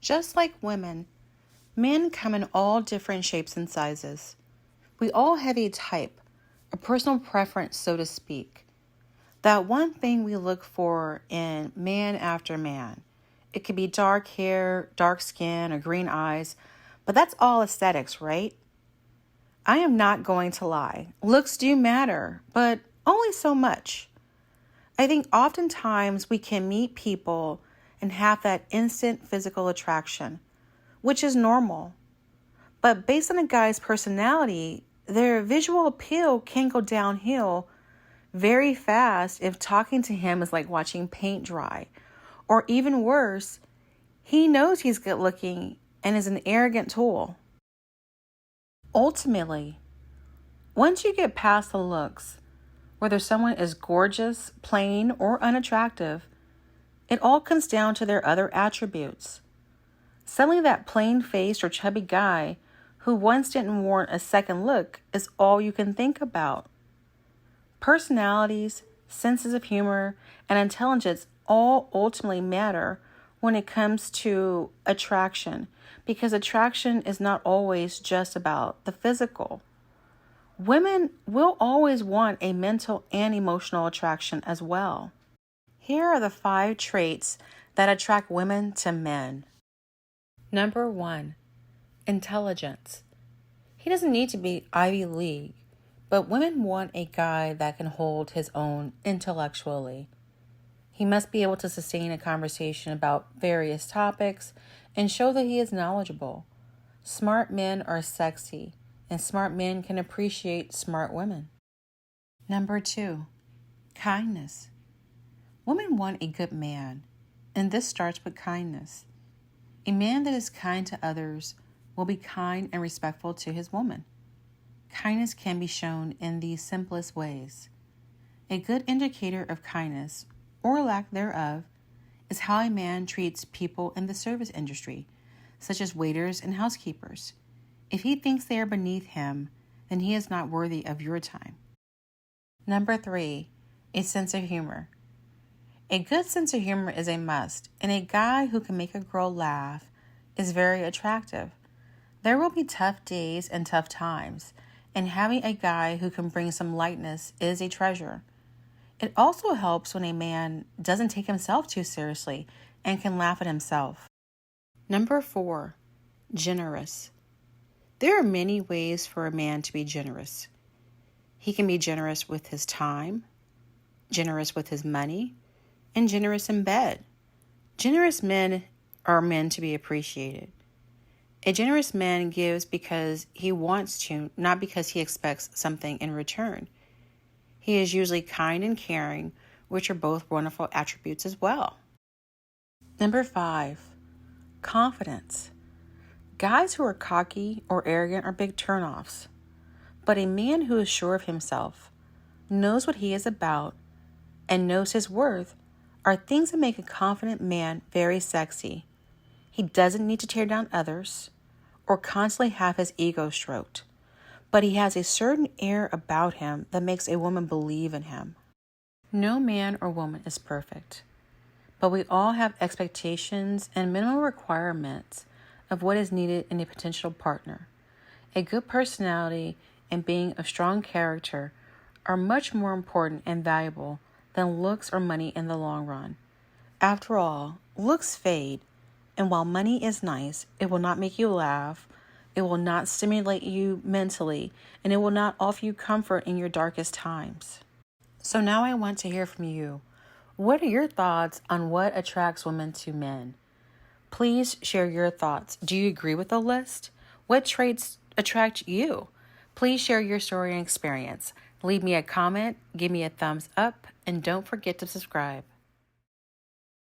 Just like women, men come in all different shapes and sizes. We all have a type, a personal preference, so to speak. That one thing we look for in man after man. It could be dark hair, dark skin, or green eyes, but that's all aesthetics, right? I am not going to lie. Looks do matter, but only so much. I think oftentimes we can meet people and have that instant physical attraction, which is normal. But based on a guy's personality, their visual appeal can go downhill very fast if talking to him is like watching paint dry. Or even worse, he knows he's good looking and is an arrogant tool. Ultimately, once you get past the looks, whether someone is gorgeous, plain, or unattractive, it all comes down to their other attributes. Suddenly that plain-faced or chubby guy who once didn't warrant a second look is all you can think about. Personalities, senses of humor, and intelligence all ultimately matter when it comes to attraction, because attraction is not always just about the physical. Women will always want a mental and emotional attraction as well. Here are the 5 traits that attract women to men. Number 1, intelligence. He doesn't need to be Ivy League, but women want a guy that can hold his own intellectually. He must be able to sustain a conversation about various topics and show that he is knowledgeable. Smart men are sexy, and smart men can appreciate smart women. Number 2, kindness. Women want a good man, and this starts with kindness. A man that is kind to others will be kind and respectful to his woman. Kindness can be shown in the simplest ways. A good indicator of kindness, or lack thereof, is how a man treats people in the service industry, such as waiters and housekeepers. If he thinks they are beneath him, then he is not worthy of your time. Number 3, a sense of humor. A good sense of humor is a must, and a guy who can make a girl laugh is very attractive. There will be tough days and tough times, and having a guy who can bring some lightness is a treasure. It also helps when a man doesn't take himself too seriously and can laugh at himself. Number 4, generous. There are many ways for a man to be generous. He can be generous with his time, generous with his money, and generous in bed. Generous men are men to be appreciated. A generous man gives because he wants to, not because he expects something in return. He is usually kind and caring, which are both wonderful attributes as well. Number 5, confidence. Guys who are cocky or arrogant are big turnoffs. But a man who is sure of himself, knows what he is about, and knows his worth are things that make a confident man very sexy. He doesn't need to tear down others or constantly have his ego stroked, but he has a certain air about him that makes a woman believe in him. No man or woman is perfect, but we all have expectations and minimal requirements of what is needed in a potential partner. A good personality and being of strong character are much more important and valuable than looks or money in the long run. After all, looks fade, and while money is nice, it will not make you laugh, it will not stimulate you mentally, and it will not offer you comfort in your darkest times. So now I want to hear from you. What are your thoughts on what attracts women to men? Please share your thoughts. Do you agree with the list? What traits attract you? Please share your story and experience. Leave me a comment, give me a thumbs up, and don't forget to subscribe.